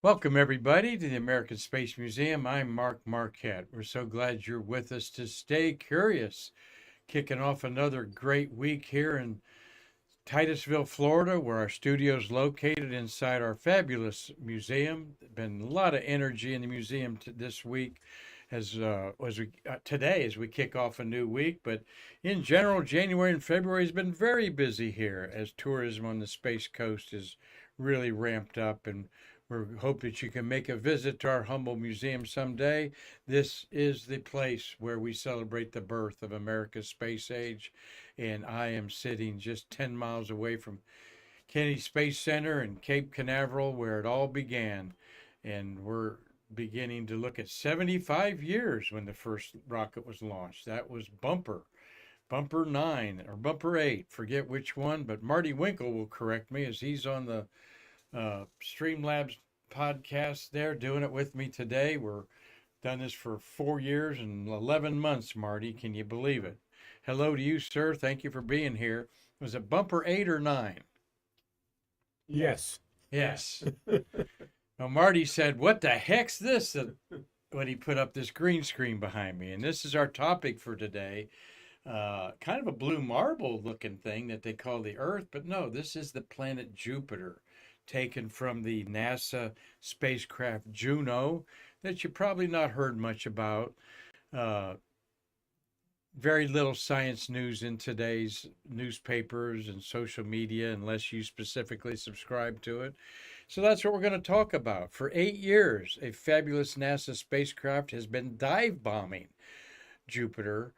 Welcome, everybody, to the American Space Museum. I'm Mark Marquette. We're so glad you're with us to stay curious. Kicking off another great week here in Titusville, Florida, where our studio is located inside our fabulous museum. Been a lot of energy in the museum this week, today as we kick off a new week. But in general, January and February has been very busy here as tourism on the Space Coast is really ramped up, and we hope that you can make a visit to our humble museum someday. This is the place where we celebrate the birth of America's space age, and I am sitting just 10 miles away from Kennedy Space Center in Cape Canaveral, where it all began. And we're beginning to look at 75 years when the first rocket was launched. That was Bumper 9 or Bumper 8, forget which one, but Marty Winkle will correct me as he's on the Streamlabs podcast there doing it with me today. We're done this for 4 years and 11 months, Marty. Can you believe it? Hello to you, sir. Thank you for being here. Was it Bumper 8 or 9? Yes. Yes. Well, Marty said, "What the heck's this?" When he put up this green screen behind me. And this is our topic for today. Kind of a blue marble looking thing that they call the Earth, but no, this is the planet Jupiter, taken from the NASA spacecraft Juno, that you probably not heard much about. Uh, very little science news in today's newspapers and social media unless you specifically subscribe to it. So that's what we're going to talk about. For 8 years, a fabulous NASA spacecraft has been dive bombing Jupiter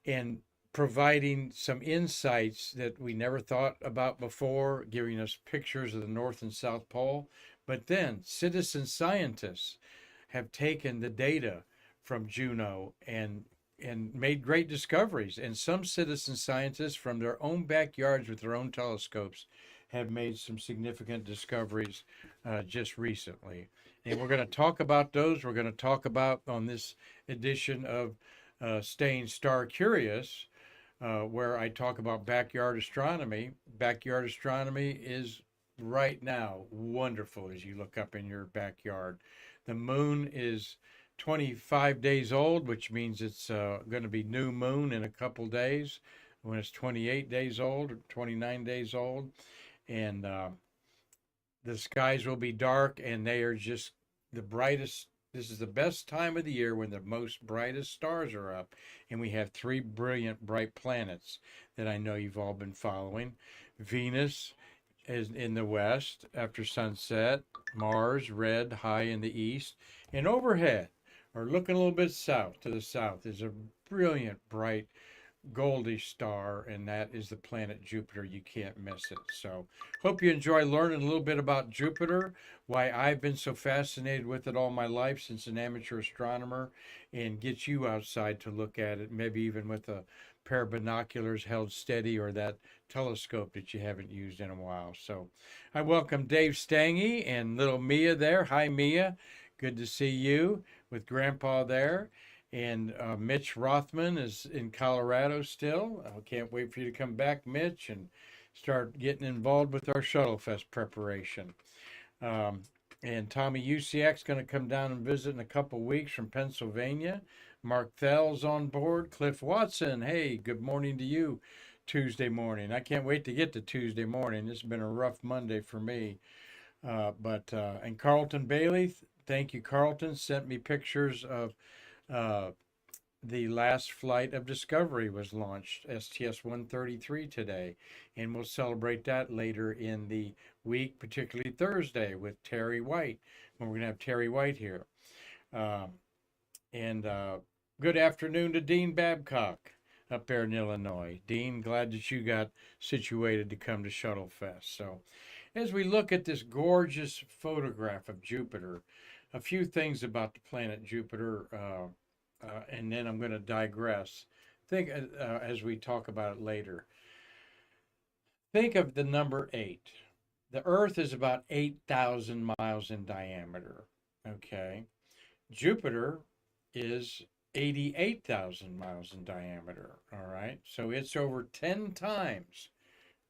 and providing some insights that we never thought about before, giving us pictures of the North and South Pole. But then citizen scientists have taken the data from Juno and made great discoveries. And some citizen scientists from their own backyards with their own telescopes have made some significant discoveries just recently. And we're going to talk about those. We're going to talk about on this edition of Staying Star Curious, where I talk about backyard astronomy. Backyard astronomy is right now wonderful as you look up in your backyard. The moon is 25 days old, which means it's going to be new moon in a couple days when it's 28 days old or 29 days old. And the skies will be dark and they are just the brightest. This is the best time of the year when the most brightest stars are up. And we have three brilliant, bright planets that I know you've all been following. Venus is in the west after sunset, Mars, red, high in the east. And overhead, or looking a little bit south to the south, is a brilliant, bright, goldish star, and that is the planet Jupiter. You can't miss it. So, hope you enjoy learning a little bit about Jupiter, why I've been so fascinated with it all my life since an amateur astronomer, and get you outside to look at it, maybe even with a pair of binoculars held steady or that telescope that you haven't used in a while. So, I welcome Dave Stange and little Mia there. Hi, Mia. Good to see you with Grandpa there. And Mitch Rothman is in Colorado still. I can't wait for you to come back, Mitch, and start getting involved with our Shuttle Fest preparation. Um, and Tommy Usiak's going to come down and visit in a couple weeks from Pennsylvania. Mark Thell's on board. Cliff Watson, hey, good morning to you Tuesday morning. I can't wait to get to Tuesday morning. This has been a rough Monday for me. And Carlton Bailey, thank you, Carlton, sent me pictures of uh, the last flight of Discovery was launched, STS-133 today, and we'll celebrate that later in the week, particularly Thursday with Terry White, when we're going to have Terry White here. Um, and Good afternoon to Dean Babcock up there in Illinois. Dean, glad that you got situated to come to Shuttle Fest. So, as we look at this gorgeous photograph of Jupiter, a few things about the planet Jupiter, and then I'm going to digress. Think as we talk about it later. Think of the number 8. The Earth is about 8,000 miles in diameter. Okay. Jupiter is 88,000 miles in diameter. All right. So it's over 10 times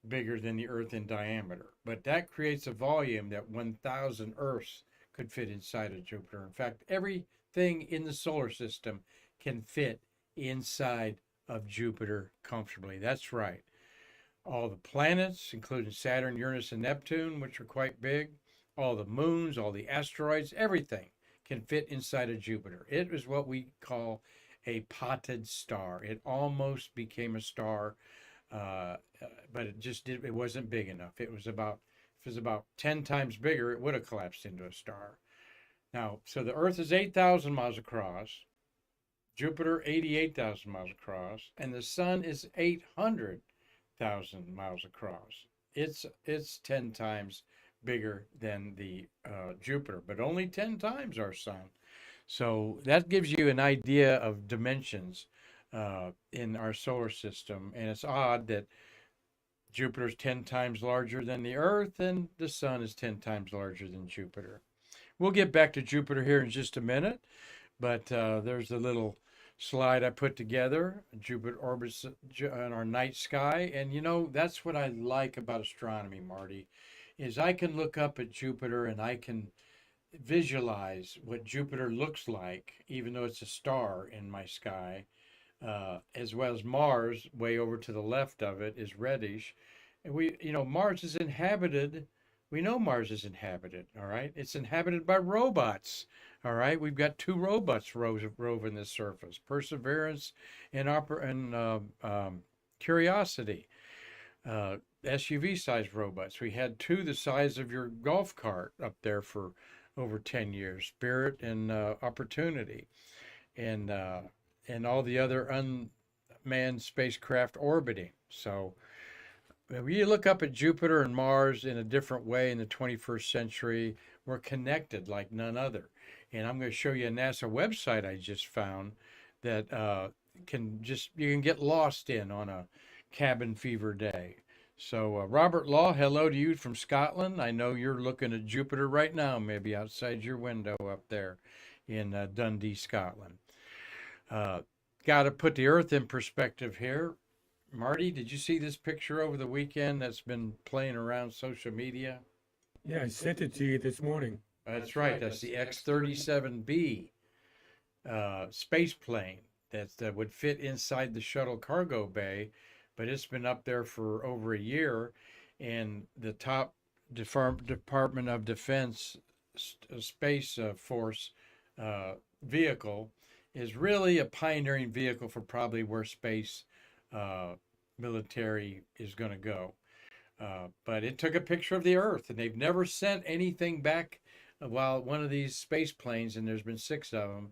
bigger than the Earth in diameter. But that creates a volume that 1,000 Earths could fit inside of Jupiter. In fact, everything in the solar system can fit inside of Jupiter comfortably. That's right. All the planets, including Saturn, Uranus, and Neptune, which are quite big, all the moons, all the asteroids, everything can fit inside of Jupiter. It is what we call a potted star. It almost became a star, uh, but it wasn't big enough. If it was about 10 times bigger, it would have collapsed into a star. Now, so the Earth is 8,000 miles across, Jupiter 88,000 miles across, and the Sun is 800,000 miles across. It's 10 times bigger than the Jupiter, but only 10 times our Sun. So that gives you an idea of dimensions in our solar system. And it's odd that Jupiter's 10 times larger than the Earth and the Sun is 10 times larger than Jupiter. We'll get back to Jupiter here in just a minute, but there's a little slide I put together. Jupiter orbits on our night sky. And that's what I like about astronomy, Marty, is I can look up at Jupiter and I can visualize what Jupiter looks like, even though it's a star in my sky, as well as Mars, way over to the left of it, is reddish. And Mars is inhabited. We know Mars is inhabited, all right? It's inhabited by robots, all right? We've got two robots roving this surface, Perseverance and Curiosity, SUV-sized robots. We had two the size of your golf cart up there for over 10 years, Spirit and Opportunity, and all the other unmanned spacecraft orbiting. So we look up at Jupiter and Mars in a different way in the 21st century. We're connected like none other. And I'm going to show you a NASA website I just found that you can get lost in on a cabin fever day. So Robert Law, hello to you from Scotland. I know you're looking at Jupiter right now, maybe outside your window up there in Dundee, Scotland. Got to put the Earth in perspective here. Marty, did you see this picture over the weekend that's been playing around social media? Yeah, I sent it to you this morning. That's right. That's the X-37B space plane that would fit inside the shuttle cargo bay, but it's been up there for over a year, and the top Department of Defense Space Force vehicle is really a pioneering vehicle for probably where space military is going to go. But it took a picture of the Earth, and they've never sent anything back while one of these space planes, and there's been 6 of them,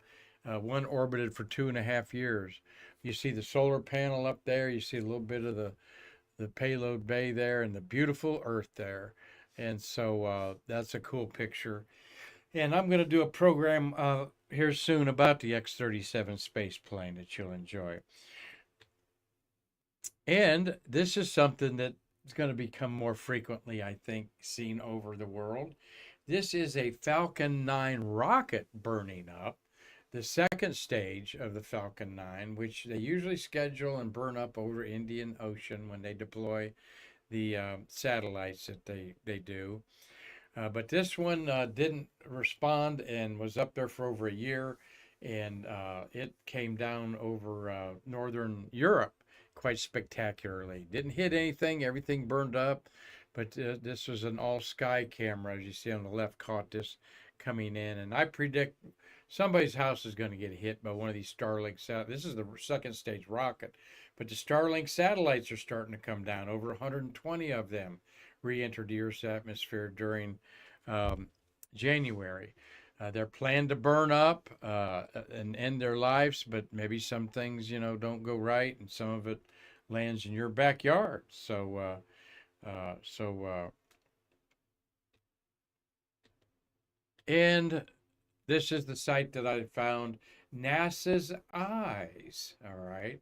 one orbited for 2.5 years. You see the solar panel up there. You see a little bit of the payload bay there and the beautiful Earth there. And so that's a cool picture. And I'm going to do a program here soon about the X-37 space plane that you'll enjoy. And this is something that is going to become more frequently, I think, seen over the world. This is a Falcon 9 rocket burning up, the second stage of the Falcon 9, which they usually schedule and burn up over Indian Ocean when they deploy the satellites that they do. But this one didn't respond and was up there for over a year, and it came down over northern Europe quite spectacularly. Didn't hit anything, everything burned up, but this was an all-sky camera, as you see on the left, caught this coming in, and I predict somebody's house is going to get hit by one of these Starlink satellites. This is the second stage rocket, but the Starlink satellites are starting to come down. Over 120 of them re-entered the Earth's atmosphere during January. They're planned to burn up and end their lives, but maybe some things, don't go right, and some of it lands in your backyard. And this is the site that I found, NASA's Eyes, all right?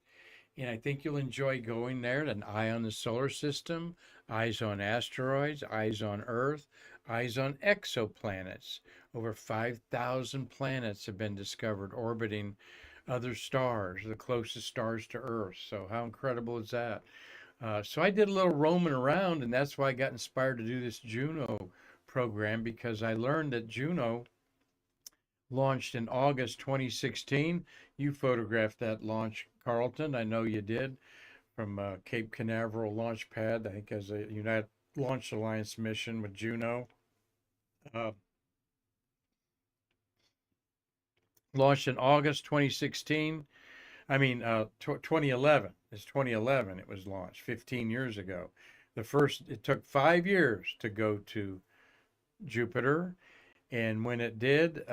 And I think you'll enjoy going there. An eye on the solar system, eyes on asteroids, eyes on Earth, eyes on exoplanets. Over 5,000 planets have been discovered orbiting other stars, the closest stars to Earth. So how incredible is that? So I did a little roaming around, and that's why I got inspired to do this Juno program because I learned that Juno launched in August 2016. You photographed that launch, Carlton. I know you did, from Cape Canaveral launch pad, I think as a United Launch Alliance mission with Juno. Uh, Launched in August 2016. 2011. It's 2011 it was launched, 15 years ago. It took 5 years to go to Jupiter. And when it did,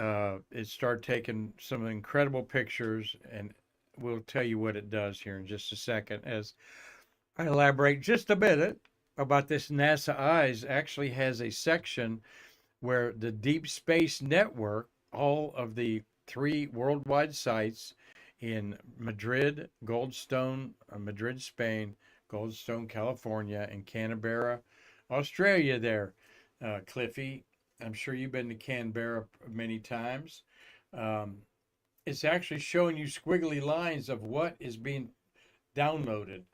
it started taking some incredible pictures. And we'll tell you what it does here in just a second as I elaborate just a bit about this. NASA Eyes actually has a section where the Deep Space Network, all of the 3 worldwide sites in Madrid, Madrid, Spain, Goldstone, California, and Canberra, Australia there, Cliffy. I'm sure you've been to Canberra many times. Um, it's actually showing you squiggly lines of what is being downloaded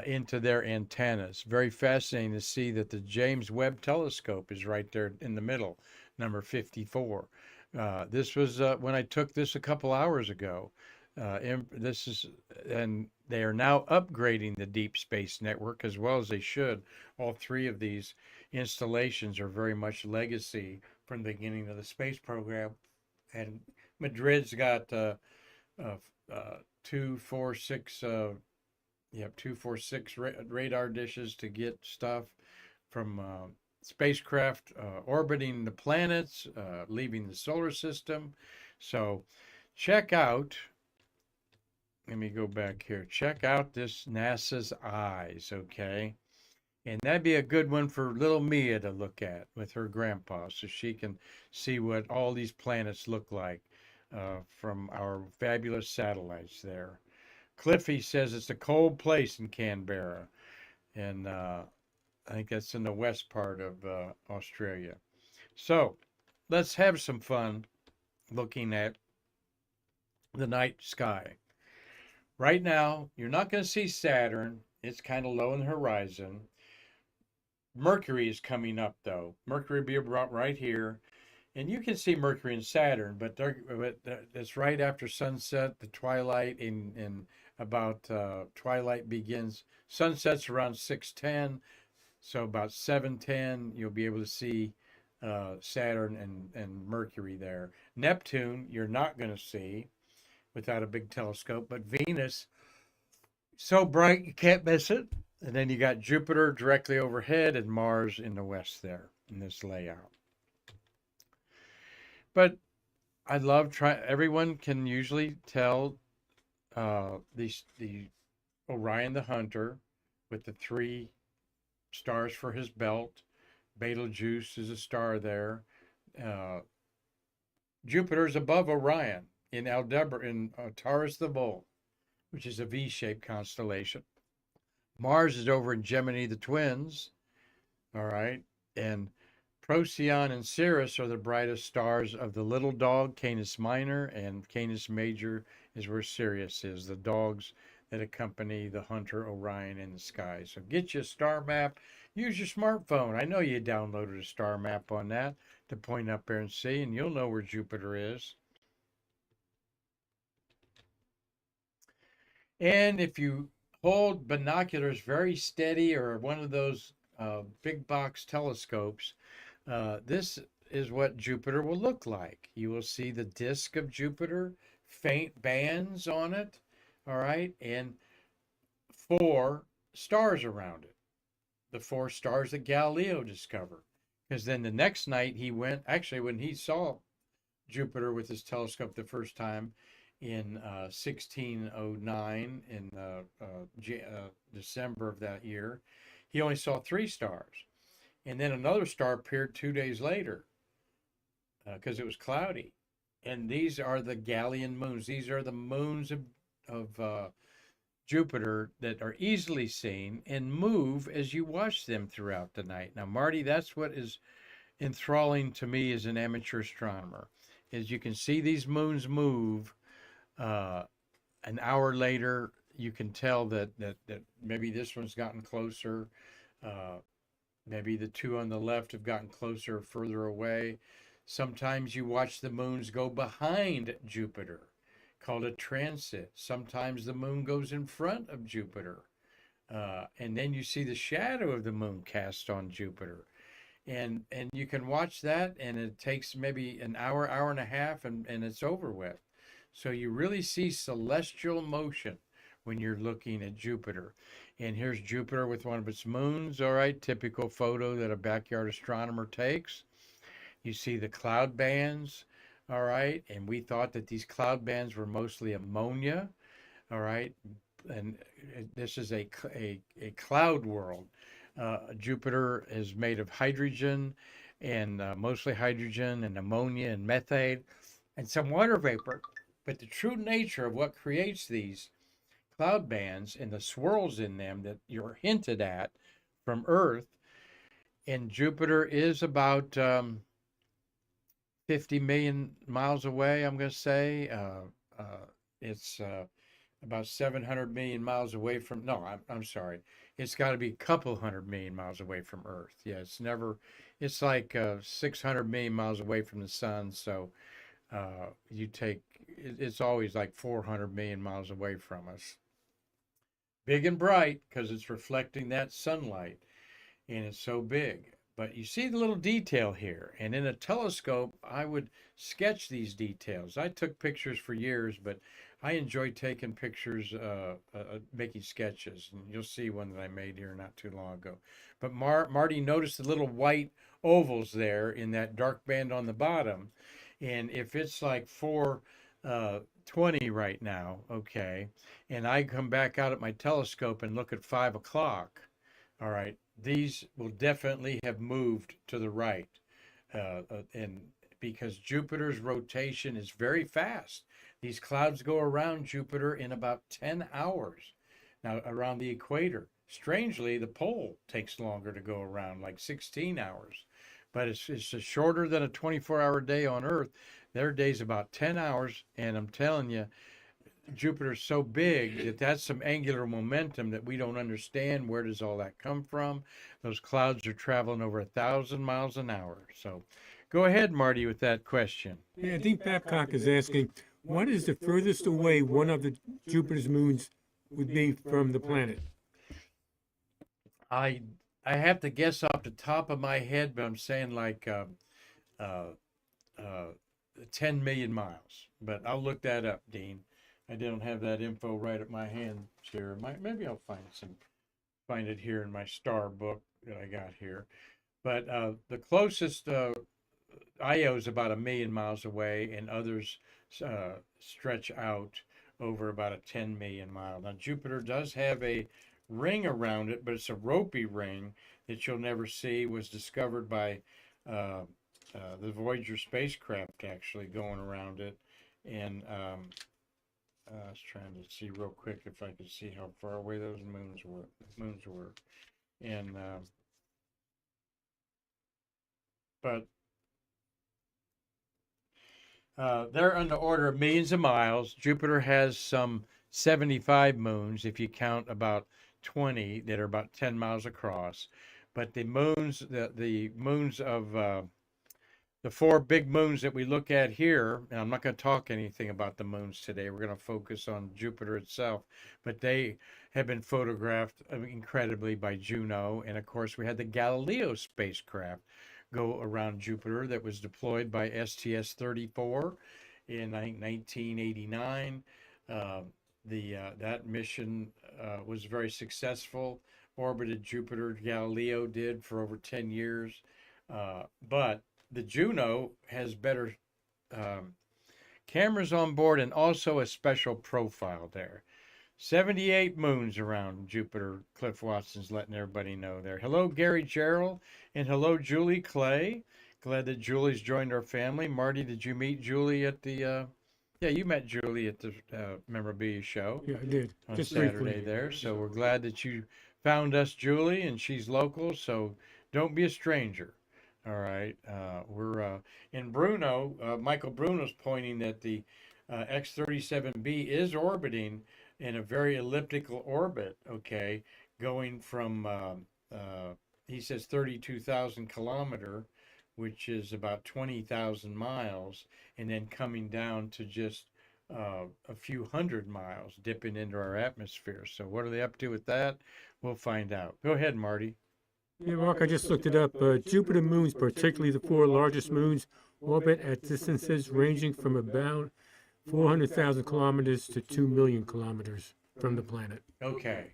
into their antennas. Very fascinating to see that the James Webb Telescope is right there in the middle, number 54. This was when I took this a couple hours ago. And they are now upgrading the Deep Space Network as well as they should. All 3 of these installations are very much legacy from the beginning of the space program. And Madrid's got 246 radar dishes to get stuff from spacecraft orbiting the planets, leaving the solar system. So check out, let me go back here. Check out this NASA's Eyes, okay? And that'd be a good one for little Mia to look at with her grandpa so she can see what all these planets look like from our fabulous satellites there. Cliffy says it's a cold place in Canberra, and I think that's in the west part of Australia. So let's have some fun looking at the night sky. Right now, you're not going to see Saturn. It's kind of low in the horizon. Mercury is coming up, though. Mercury will be about right here. And you can see Mercury and Saturn, but it's right after sunset, the twilight, in about twilight begins. Sunset's around 6:10, so about 7:10, you'll be able to see Saturn and Mercury there. Neptune, you're not going to see without a big telescope, but Venus, so bright you can't miss it. And then you got Jupiter directly overhead and Mars in the west there in this layout. But I love everyone can usually tell the Orion the Hunter with the 3 stars for his belt. Betelgeuse is a star there. Jupiter's above Orion in Taurus the Bull, which is a V-shaped constellation. Mars is over in Gemini the Twins, all right? And Procyon and Sirius are the brightest stars of the little dog, Canis Minor, and Canis Major is where Sirius is, the dogs that accompany the hunter Orion in the sky. So get you a star map. Use your smartphone. I know you downloaded a star map on that to point up there and see, and you'll know where Jupiter is. And if you hold binoculars very steady or one of those big box telescopes, this is what Jupiter will look like. You will see the disk of Jupiter, faint bands on it, all right, and 4 stars around it. The 4 stars that Galileo discovered. Because then the next night he went, actually, when he saw Jupiter with his telescope the first time in 1609, in December of that year, he only saw 3 stars. And then another star appeared 2 days later because it was cloudy. And these are the Galilean moons. These are the moons of Jupiter that are easily seen and move as you watch them throughout the night. Now, Marty, that's what is enthralling to me as an amateur astronomer, is you can see these moons move. An hour later, you can tell that maybe this one's gotten closer. Maybe the two on the left have gotten closer or further away. Sometimes you watch the moons go behind Jupiter, called a transit. Sometimes the moon goes in front of Jupiter. And then you see the shadow of the moon cast on Jupiter. And you can watch that, and it takes maybe an hour, hour and a half, and it's over with. So you really see celestial motion when you're looking at Jupiter. And here's Jupiter with one of its moons, all right, typical photo that a backyard astronomer takes. You see the cloud bands, all right, and we thought that these cloud bands were mostly ammonia, all right, and this is a cloud world. Jupiter is made of hydrogen and mostly hydrogen and ammonia and methane and some water vapor. But the true nature of what creates these cloud bands and the swirls in them that you're hinted at from Earth and Jupiter is about 50 million miles away, I'm going to say. It's about 700 million miles away from, no, I'm sorry. It's got to be a couple 100 million miles away from Earth. Yeah, it's like 600 million miles away from the sun. So it's always like 400 million miles away from us. Big and bright because it's reflecting that sunlight and it's so big. But you see the little detail here. And in a telescope, I would sketch these details. I took pictures for years, but I enjoy taking pictures, making sketches. And you'll see one that I made here not too long ago. But Marty noticed the little white ovals there in that dark band on the bottom. And if it's like 4:20 right now, okay, and I come back out at my telescope and look at 5 o'clock, all right, these will definitely have moved to the right. And because Jupiter's rotation is very fast, these clouds go around Jupiter in about 10 hours. Now, around the equator, strangely, the pole takes longer to go around, like 16 hours. But it's just shorter than a 24-hour day on Earth. Their day's about 10 hours. And I'm telling you, Jupiter's so big that that's some angular momentum that we don't understand. Where does all that come from? Those clouds are traveling over 1,000 miles an hour. So go ahead, Marty, with that question. Yeah, I think Babcock is asking, what is the furthest away one of the Jupiter's moons would be from the planet? I I have to guess off the top of my head, but I'm saying like uh, uh, 10 million miles. But I'll look that up, Dean. I don't have that info right at my hand here. Maybe I'll find it here in my star book that I got here. But the closest Io is about 1 million miles away, and others stretch out over about a 10 million mile. Now, Jupiter does have a ring around it, but it's a ropey ring that you'll never see. It was discovered by uh, the Voyager spacecraft actually going around it. And I was trying to see real quick if I could see how far away those moons were. And but they're on the order of millions of miles. Jupiter has some 75 moons, if you count about 20 that are about 10 miles across. But the moons of the four big moons that we look at here, and I'm not going to talk anything about the moons today. We're going to focus on Jupiter itself, but they have been photographed incredibly by Juno. And of course, we had the Galileo spacecraft go around Jupiter that was deployed by STS-34 in, I think, 1989. That mission was very successful, orbited Jupiter. Galileo did for over 10 years. But the Juno has better cameras on board and also a special profile there. 78 moons around Jupiter. Cliff Watson's letting everybody know there. Hello, Gary Gerald, and hello, Julie Clay. Glad that Julie's joined our family. Marty, did you meet Julie at the? Yeah, you met Julie at the Memorabilia show Yeah, I did. on Just Saturday briefly. there. So we're glad that you found us, Julie, and she's local. So don't be a stranger. All right. We're in Bruno. Michael Bruno's pointing that the X-37B is orbiting in a very elliptical orbit. Okay, going from he says 32,000 kilometer, which is about 20,000 miles, and then coming down to just a few hundred miles, dipping into our atmosphere. So what are they up to with that? We'll find out. Go ahead, Marty. Yeah, Mark, I just looked it up. Jupiter moons, particularly the four largest moons, orbit at distances ranging from about 400,000 kilometers to 2 million kilometers from the planet. Okay.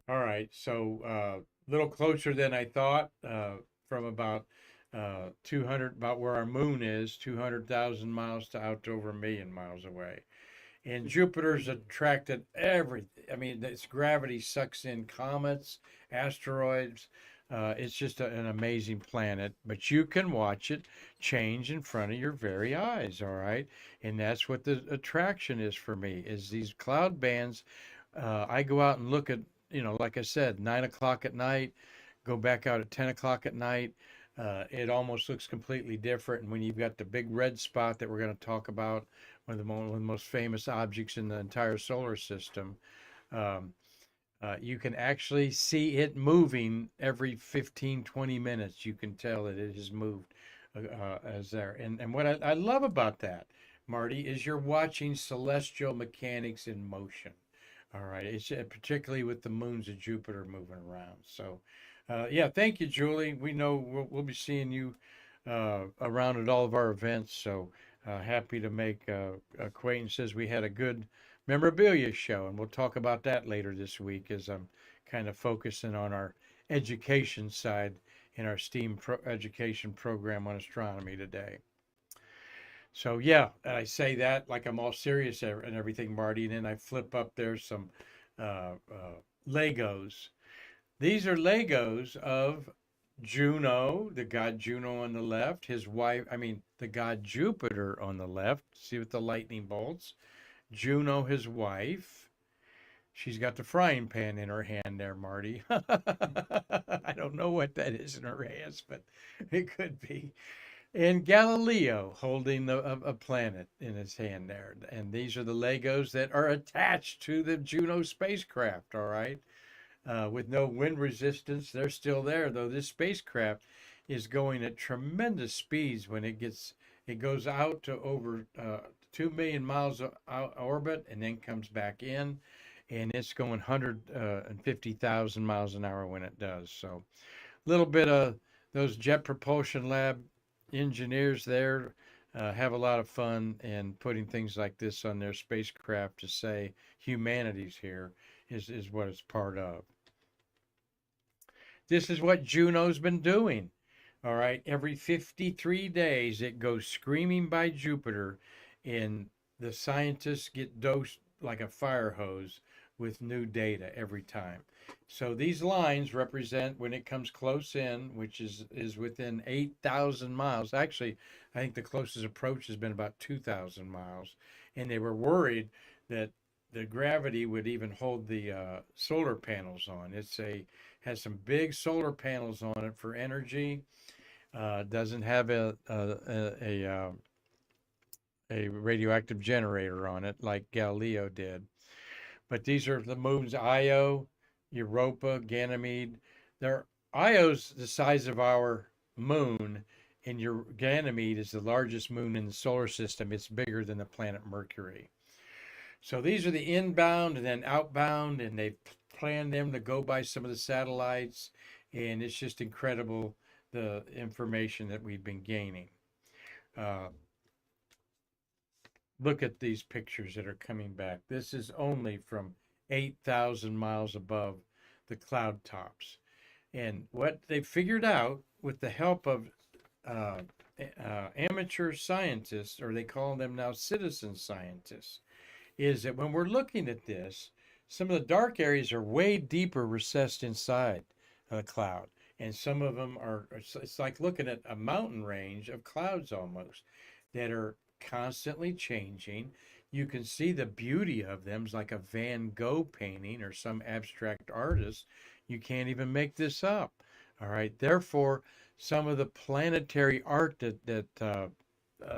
All right. So a little closer than I thought, from about 200, about where our moon is, 200,000 miles to out to over a million miles away. And Jupiter's attracted everything. I mean, its gravity sucks in comets, asteroids. It's just an amazing planet, but you can watch it change in front of your very eyes, all right? And that's what the attraction is for me, is these cloud bands. I go out and look at, like I said, 9 o'clock at night, go back out at 10 o'clock at night. It almost looks completely different. And when you've got the big red spot that we're going to talk about, one of the most famous objects in the entire solar system, um, you can actually see it moving every 15, 20 minutes. You can tell that it has moved as there. And what I love about that, Marty, is you're watching celestial mechanics in motion. All right. It's particularly with the moons of Jupiter moving around. So, yeah, thank you, Julie. We know we'll be seeing you around at all of our events. So happy to make acquaintances. We had a good memorabilia show, and we'll talk about that later this week as I'm kind of focusing on our education side in our STEAM education program on astronomy today. So yeah, I say that like I'm all serious and everything, Marty, and then I flip up there some Legos. These are Legos of Juno, the god Juno on the left, his wife, I mean, the god Jupiter on the left. See with the lightning bolts. Juno, his wife. She's got the frying pan in her hand there, Marty. I don't know what that is in her hands, but it could be. And Galileo holding a planet in his hand there. And these are the Legos that are attached to the Juno spacecraft, all right? With no wind resistance, they're still there, though this spacecraft is going at tremendous speeds when it goes out to over 2 million miles out orbit and then comes back in, and it's going 150,000 miles an hour when it does. So a little bit of those Jet Propulsion Lab engineers there have a lot of fun in putting things like this on their spacecraft to say humanity's here is what it's part of. This is what Juno's been doing. All right, every 53 days it goes screaming by Jupiter, and the scientists get dosed like a fire hose with new data every time. So these lines represent when it comes close in, which is within 8,000 miles. Actually, I think the closest approach has been about 2,000 miles, and they were worried that the gravity would even hold the solar panels on. Has some big solar panels on it for energy. Doesn't have a radioactive generator on it like Galileo did. But these are the moons Io, Europa, Ganymede. Io's the size of our moon, and your Ganymede is the largest moon in the solar system. It's bigger than the planet Mercury. So these are the inbound and then outbound, and they've planned them to go by some of the satellites, and it's just incredible the information that we've been gaining. Look at these pictures that are coming back. This is only from 8,000 miles above the cloud tops. And what they figured out with the help of amateur scientists, or they call them now citizen scientists, is that when we're looking at this, some of the dark areas are way deeper recessed inside the cloud. And some of them it's like looking at a mountain range of clouds almost that are constantly changing. You can see the beauty of them. It's like a Van Gogh painting or some abstract artist. You can't even make this up. All right. Therefore, some of the planetary art that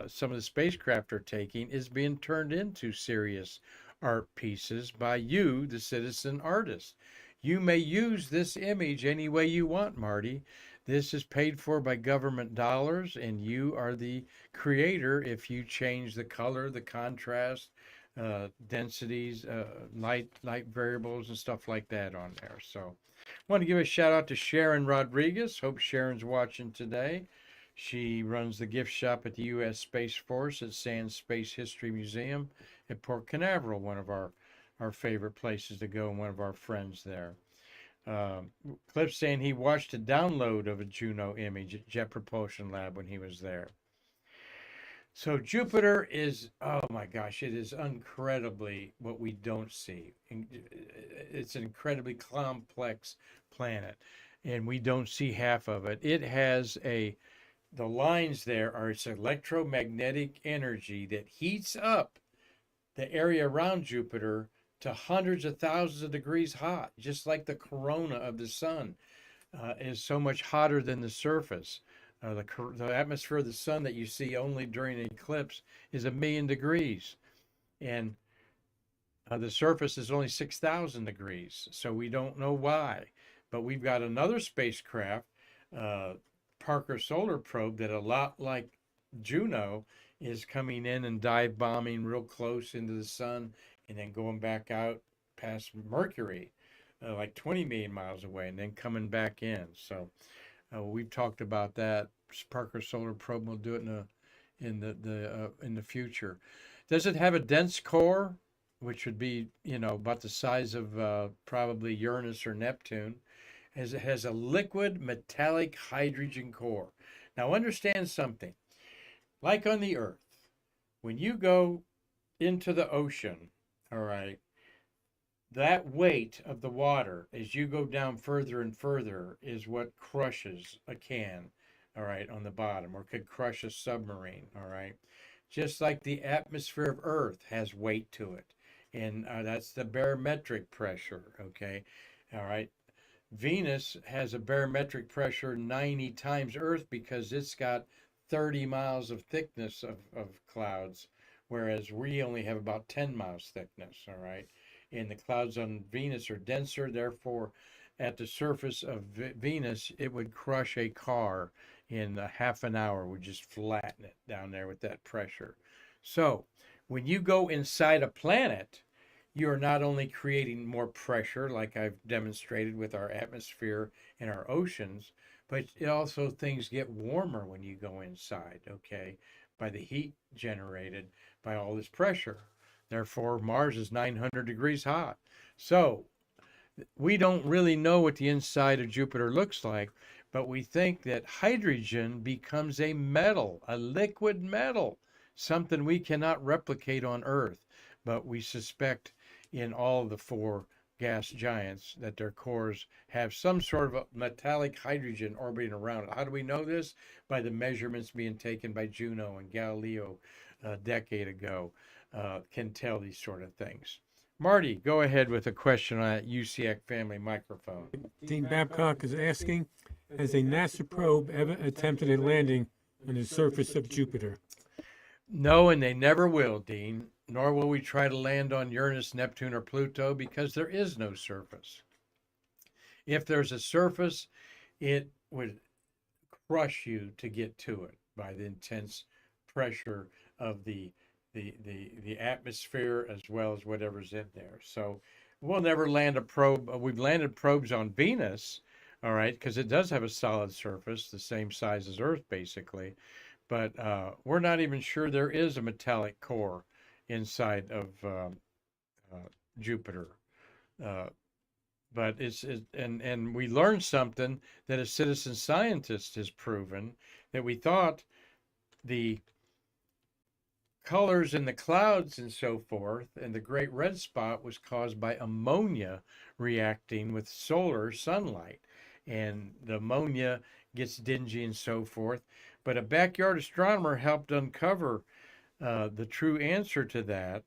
some of the spacecraft are taking is being turned into serious art pieces by you, the citizen artist. You may use this image any way you want, Marty. This is paid for by government dollars, and you are the creator if you change the color, the contrast, densities, light variables, and stuff like that on there. So, I want to give a shout out to Sharon Rodriguez. Hope Sharon's watching today. She runs the gift shop at the U.S. Space Force at Sands Space History Museum at Port Canaveral, one of our favorite places to go, and one of our friends there. Cliff saying he watched a download of a Juno image at Jet Propulsion Lab when he was there. So Jupiter is, oh my gosh, it is incredibly what we don't see. It's an incredibly complex planet, and we don't see half of it. It has the lines there are its electromagnetic energy that heats up the area around Jupiter to hundreds of thousands of degrees hot, just like the corona of the sun is so much hotter than the surface. The atmosphere of the sun that you see only during an eclipse is 1,000,000 degrees, and the surface is only 6,000 degrees. So we don't know why, but we've got another spacecraft, Parker Solar Probe, that a lot like Juno is coming in and dive bombing real close into the sun and then going back out past Mercury, like 20 million miles away, and then coming back in. So we've talked about that. Parker Solar Probe will do it in the future. Does it have a dense core, which would be about the size of probably Uranus or Neptune? As it has a liquid metallic hydrogen core. Now understand something. Like on the Earth, when you go into the ocean, all right, that weight of the water as you go down further and further is what crushes a can, all right, on the bottom, or could crush a submarine, all right? Just like the atmosphere of Earth has weight to it, and that's the barometric pressure, okay, all right? Venus has a barometric pressure 90 times Earth because it's got 30 miles of thickness of clouds, whereas we only have about 10 miles thickness, all right? And the clouds on Venus are denser, therefore, at the surface of Venus, it would crush a car in half an hour, would just flatten it down there with that pressure. So, when you go inside a planet, you're not only creating more pressure, like I've demonstrated with our atmosphere and our oceans, but it also things get warmer when you go inside, okay, by the heat generated by all this pressure. Therefore, Mars is 900 degrees hot. So we don't really know what the inside of Jupiter looks like, but we think that hydrogen becomes a metal, a liquid metal, something we cannot replicate on Earth. But we suspect in all the four gas giants that their cores have some sort of a metallic hydrogen orbiting around it. How do we know this? By the measurements being taken by Juno and Galileo a decade ago. Can tell these sort of things. Marty, go ahead with a question on that UCX family microphone. Dean Babcock is asking, has a NASA probe ever attempted a landing on the surface of Jupiter? No, and they never will, Dean. Nor will we try to land on Uranus, Neptune, or Pluto because there is no surface. If there's a surface, it would crush you to get to it by the intense pressure of the atmosphere as well as whatever's in there. So we'll never land a probe. We've landed probes on Venus, all right, because it does have a solid surface, the same size as Earth, basically. But we're not even sure there is a metallic core inside of Jupiter. But and we learned something that a citizen scientist has proven, that we thought the colors in the clouds and so forth, and the great red spot was caused by ammonia reacting with solar sunlight. And the ammonia gets dingy and so forth. But a backyard astronomer helped uncover the true answer to that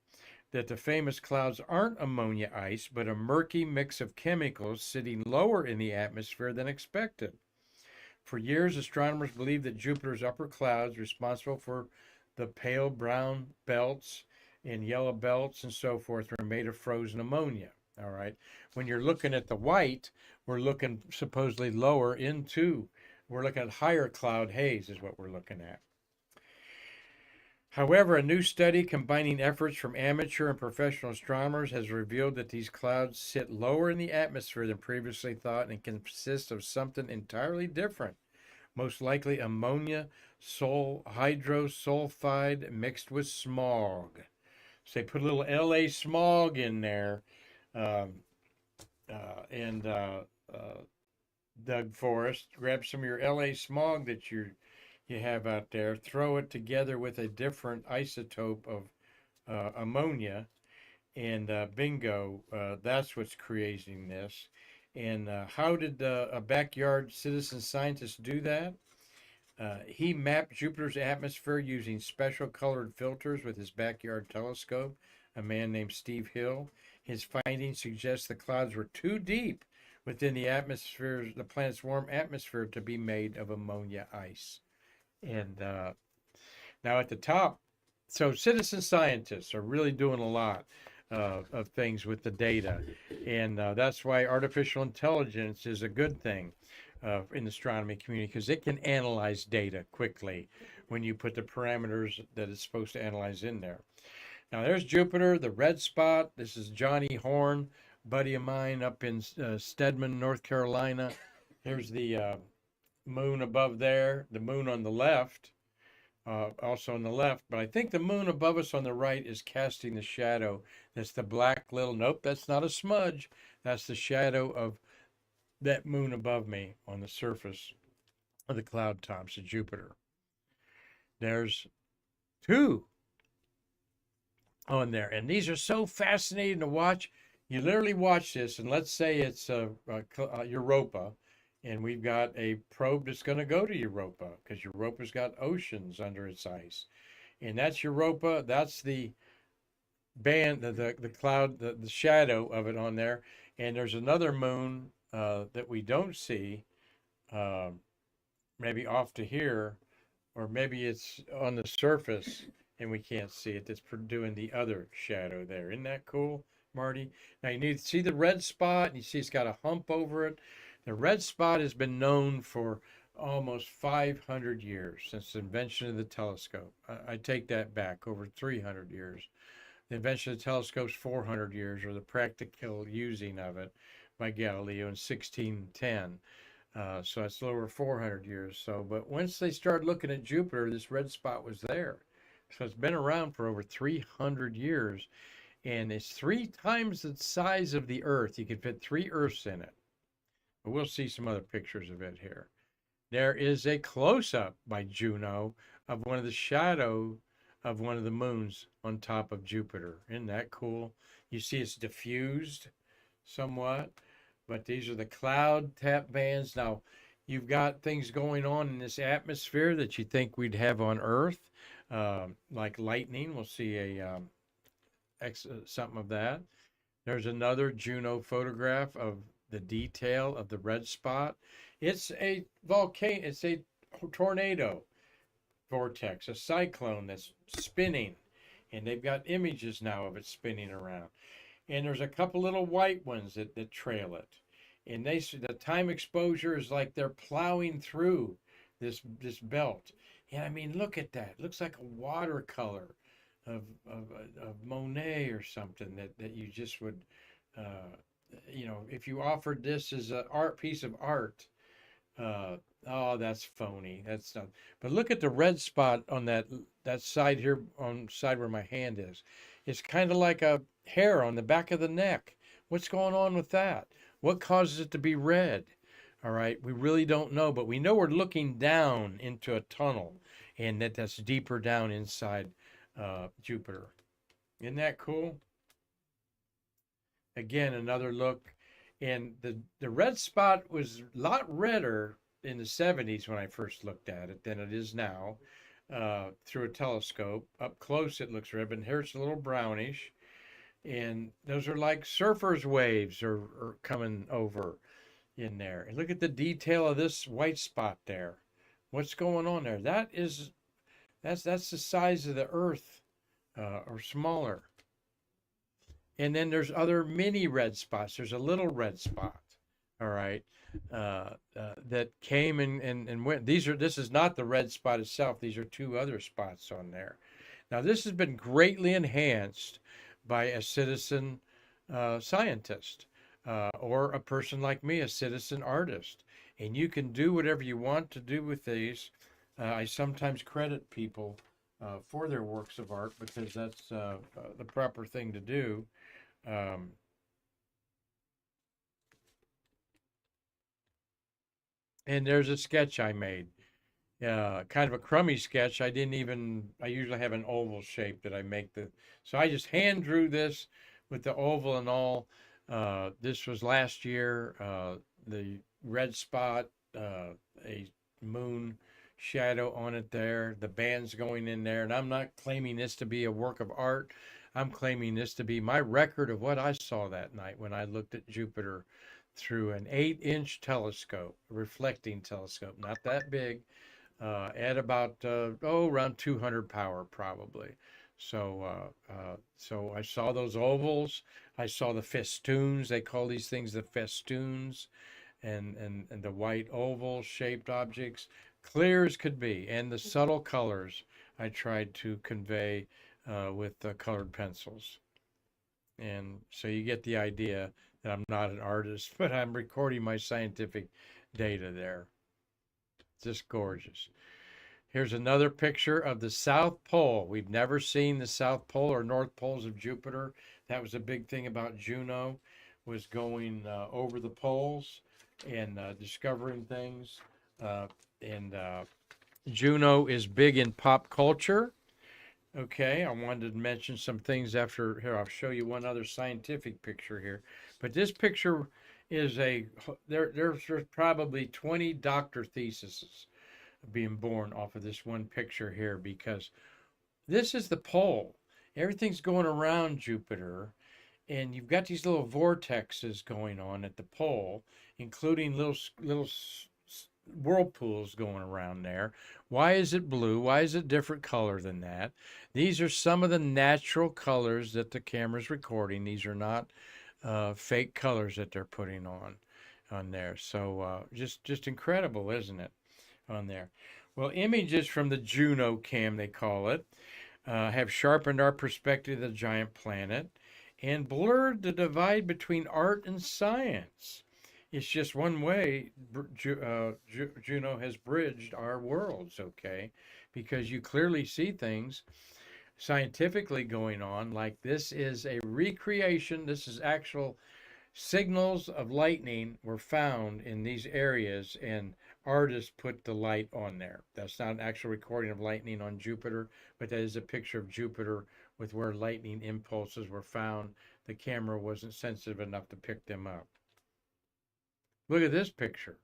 the famous clouds aren't ammonia ice, but a murky mix of chemicals sitting lower in the atmosphere than expected. For years, astronomers believed that Jupiter's upper clouds, responsible for the pale brown belts and yellow belts and so forth, were made of frozen ammonia. All right. When you're looking at the white, we're looking supposedly lower into, we're looking at higher cloud haze is what we're looking at. However, a new study combining efforts from amateur and professional astronomers has revealed that these clouds sit lower in the atmosphere than previously thought and consist of something entirely different, most likely ammonia hydrosulfide mixed with smog. So they put a little LA smog in there, um, and Doug Forrest, grab some of your LA smog that you have out there, throw it together with a different isotope of ammonia, and bingo, that's what's creating this. And how did a backyard citizen scientist do that? He mapped Jupiter's atmosphere using special colored filters with his backyard telescope, a man named Steve Hill. His findings suggest the clouds were too deep within the planet's warm atmosphere to be made of ammonia ice. And now at the top, so citizen scientists are really doing a lot of things with the data. And that's why artificial intelligence is a good thing in the astronomy community, because it can analyze data quickly when you put the parameters that it's supposed to analyze in there. Now there's Jupiter, the red spot. This is Johnny Horn, buddy of mine up in Stedman, North Carolina. Here's the moon above there, the moon on the left, also on the left. But I think the moon above us on the right is casting the shadow. That's the black little, nope, that's not a smudge. That's the shadow of that moon above me on the surface of the cloud tops of Jupiter. There's two on there. And these are so fascinating to watch. You literally watch this, and let's say it's Europa, and we've got a probe that's going to go to Europa, because Europa's got oceans under its ice. And that's Europa. That's the band, the cloud, the shadow of it on there. And there's another moon that we don't see, maybe off to here, or maybe it's on the surface and we can't see it. That's doing the other shadow there. Isn't that cool, Marty? Now you need to see the red spot, and you see it's got a hump over it. The red spot has been known for almost 500 years, since the invention of the telescope. I take that back, over 300 years. The invention of the telescope's 400 years, or the practical using of it by Galileo in 1610. So it's a little over 400 years. But once they started looking at Jupiter, this red spot was there. So it's been around for over 300 years, and it's 3 times the size of the Earth. You could fit 3 Earths in it. But we'll see some other pictures of it here. There is a close-up by Juno of one of the shadow of one of the moons on top of Jupiter. Isn't that cool? You see it's diffused somewhat, but these are the cloud tap bands. Now, you've got things going on in this atmosphere that you think we'd have on Earth, like lightning. We'll see something of that. There's another Juno photograph of the detail of the red spot. It's a volcano. It's a tornado vortex, a cyclone that's spinning, and they've got images now of it spinning around. And there's a couple little white ones that trail it, and the time exposure is like they're plowing through this belt. And I mean, look at that. It looks like a watercolor of Monet or something that you just would, if you offered this as an piece of art. Oh, that's phony. That's not. But look at the red spot on that side here, on the side where my hand is. It's kind of like a hair on the back of the neck. What's going on with that? What causes it to be red? All right, we really don't know, but we know we're looking down into a tunnel, and that's deeper down inside Jupiter. Isn't that cool? Again, another look. And the red spot was a lot redder in the 70s when I first looked at it than it is now through a telescope. Up close it looks red, but here it's a little brownish. And those are like surfers' waves are coming over in there. And look at the detail of this white spot there. What's going on there? That's the size of the Earth or smaller. And then there's other mini red spots. There's a little red spot, all right, that came and went. This is not the red spot itself. These are two other spots on there. Now, this has been greatly enhanced by a citizen scientist or a person like me, a citizen artist. And you can do whatever you want to do with these. I sometimes credit people for their works of art because that's the proper thing to do. Um, and there's a sketch I made, kind of a crummy sketch. I usually have an oval shape that I make so I just hand drew this with the oval and all. This was last year. The red spot, a moon shadow on it there, the band's going in there. And I'm not claiming this to be a work of art. I'm claiming this to be my record of what I saw that night when I looked at Jupiter through an 8-inch telescope, reflecting telescope, not that big, at about around 200 power probably. So I saw those ovals. I saw the festoons. They call these things the festoons, and the white oval shaped objects, clear as could be, and the subtle colors I tried to convey with colored pencils. And so you get the idea that I'm not an artist, but I'm recording my scientific data there. Just gorgeous. Here's another picture of the South Pole. We've never seen the South Pole or North Poles of Jupiter. That was a big thing about Juno, was going over the poles and discovering things. And Juno is big in pop culture. Okay, I wanted to mention some things after here. I'll show you one other scientific picture here. But this picture is there's probably 20 doctor theses being born off of this one picture here, because this is the pole. Everything's going around Jupiter, and you've got these little vortexes going on at the pole, including little whirlpools going around there. Why is it blue? Why is it different color than that? These are some of the natural colors that the camera's recording. These are not fake colors that they're putting on there. So just incredible, isn't it? On there. Well, images from the Juno cam, they call it, have sharpened our perspective of the giant planet and blurred the divide between art and science. It's just one way Juno has bridged our worlds, okay? Because you clearly see things scientifically going on, like this is a recreation, this is actual signals of lightning were found in these areas, and artists put the light on there. That's not an actual recording of lightning on Jupiter, but that is a picture of Jupiter with where lightning impulses were found. The camera wasn't sensitive enough to pick them up. Look at this picture.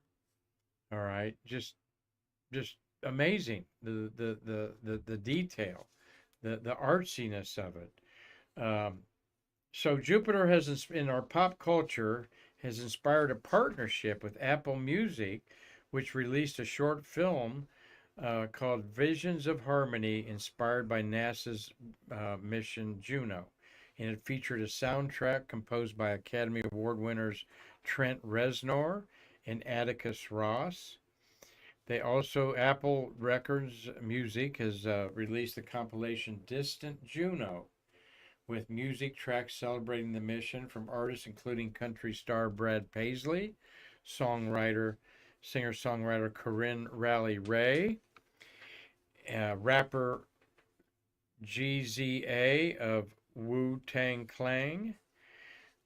All right, just amazing. The detail, the artsiness of it. So Jupiter has, in our pop culture, has inspired a partnership with Apple Music, which released a short film called Visions of Harmony, inspired by NASA's mission Juno. And it featured a soundtrack composed by Academy Award winners Trent Reznor and Atticus Ross. Apple Records Music has released the compilation Distant Juno, with music tracks celebrating the mission from artists including country star Brad Paisley, singer-songwriter Corinne Raleigh Ray, rapper GZA of Wu-Tang Clan.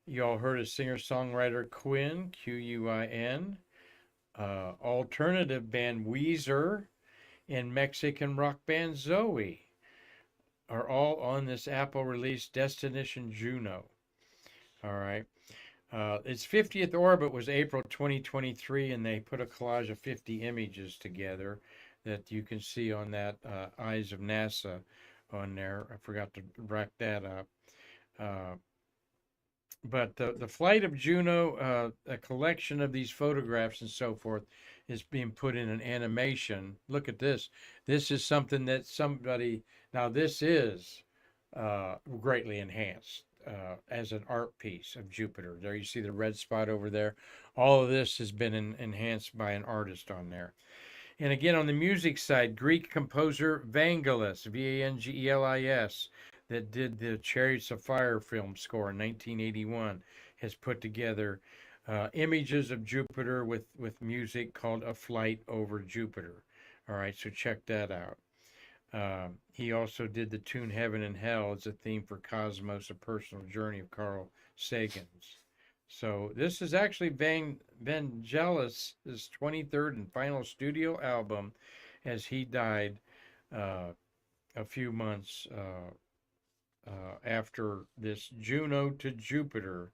You all heard of singer-songwriter Quinn, Quin, alternative band Weezer, and Mexican rock band Zoe are all on this Apple release Destination Juno. All right. Its 50th orbit was April 2023, and they put a collage of 50 images together that you can see on that Eyes of NASA on there. I forgot to rack that up. But the flight of Juno, a collection of these photographs and so forth, is being put in an animation. Look at this. This is something that now this is greatly enhanced. as an art piece of Jupiter. There you see the red spot over there. All of this has been enhanced by an artist on there. And again, on the music side, Greek composer Vangelis, Vangelis, that did the Chariots of Fire film score in 1981, has put together images of Jupiter with music called A Flight Over Jupiter. All right, so check that out. He also did the tune Heaven and Hell as a theme for Cosmos, A Personal Journey of Carl Sagan's. So this is actually Vangelis' 23rd and final studio album, as he died a few months after this Juno to Jupiter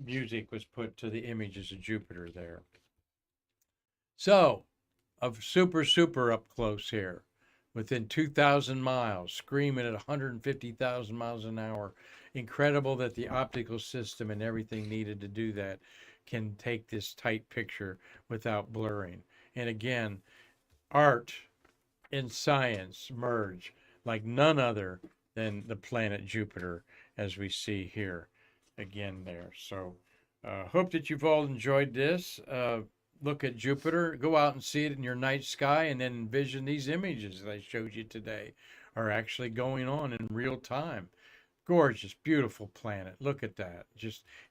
music was put to the images of Jupiter there. So, of super up close here, within 2,000 miles, screaming at 150,000 miles an hour. Incredible that the optical system and everything needed to do that can take this tight picture without blurring. And again, art and science merge like none other than the planet Jupiter, as we see here again there. So, hope that you've all enjoyed this. Look at Jupiter, go out and see it in your night sky, and then envision these images that I showed you today are actually going on in real time. Gorgeous, beautiful planet. Look at that.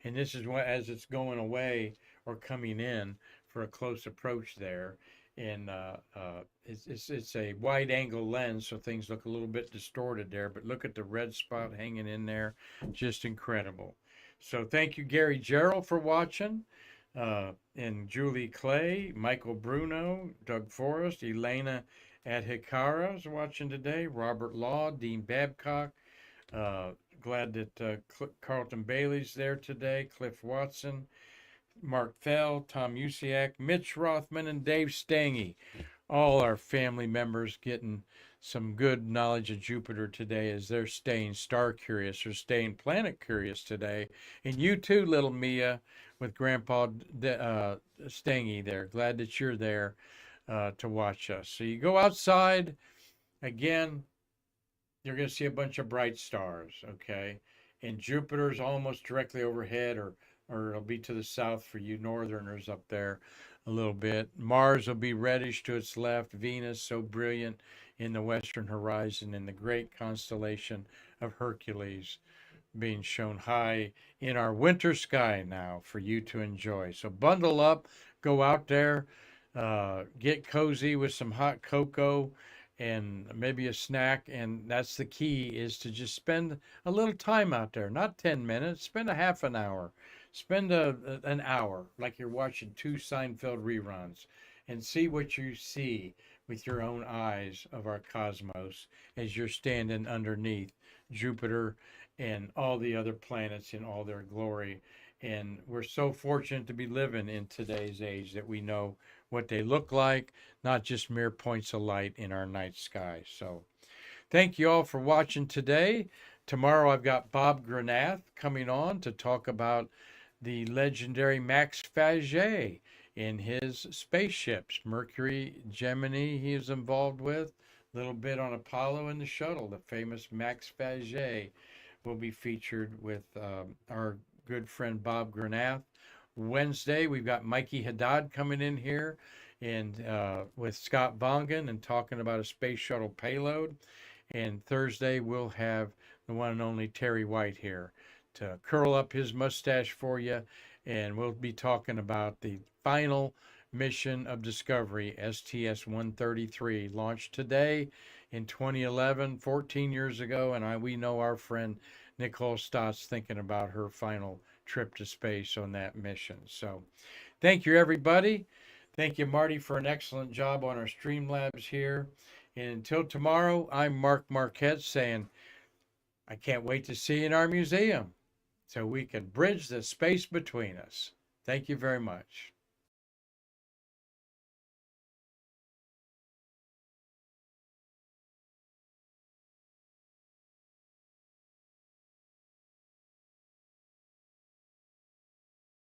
And this is what, as it's going away or coming in for a close approach there. And it's a wide angle lens, so things look a little bit distorted there. But look at the red spot hanging in there. Just incredible. So thank you, Gary Gerald, for watching. And Julie Clay, Michael Bruno, Doug Forrest, Elena Adhikara is watching today, Robert Law, Dean Babcock. Glad that Carlton Bailey's there today, Cliff Watson, Mark Fell, Tom Usiak, Mitch Rothman, and Dave Stange. All our family members getting some good knowledge of Jupiter today as they're staying star curious or staying planet curious today. And you too, little Mia, with Grandpa Stange there. Glad that you're there to watch us. So you go outside, again, you're going to see a bunch of bright stars, okay? And Jupiter's almost directly overhead, or it'll be to the south for you northerners up there a little bit. Mars will be reddish to its left. Venus, so brilliant in the western horizon, and the great constellation of Hercules being shown high in our winter sky now for you to enjoy. So bundle up, go out there, get cozy with some hot cocoa and maybe a snack. And that's the key, is to just spend a little time out there, not 10 minutes, spend a half an hour, spend an hour like you're watching 2 Seinfeld reruns, and see what you see with your own eyes of our cosmos as you're standing underneath Jupiter and all the other planets in all their glory. And we're so fortunate to be living in today's age that we know what they look like, not just mere points of light in our night sky. So thank you all for watching today. Tomorrow I've got Bob Granath coming on to talk about the legendary Max Faget in his spaceships. Mercury, Gemini he is involved with, a little bit on Apollo and the shuttle. The famous Max Faget will be featured with our good friend Bob Granath. Wednesday, we've got Mikey Haddad coming in here and with Scott Bongan and talking about a space shuttle payload. And Thursday, we'll have the one and only Terry White here to curl up his mustache for you. And we'll be talking about the final mission of Discovery, STS-133, launched today in 2011, 14 years ago. And we know our friend Nicole Stott's thinking about her final trip to space on that mission. So thank you, everybody. Thank you, Marty, for an excellent job on our Streamlabs here. And until tomorrow, I'm Mark Marquette saying, I can't wait to see you in our museum so we can bridge the space between us. Thank you very much.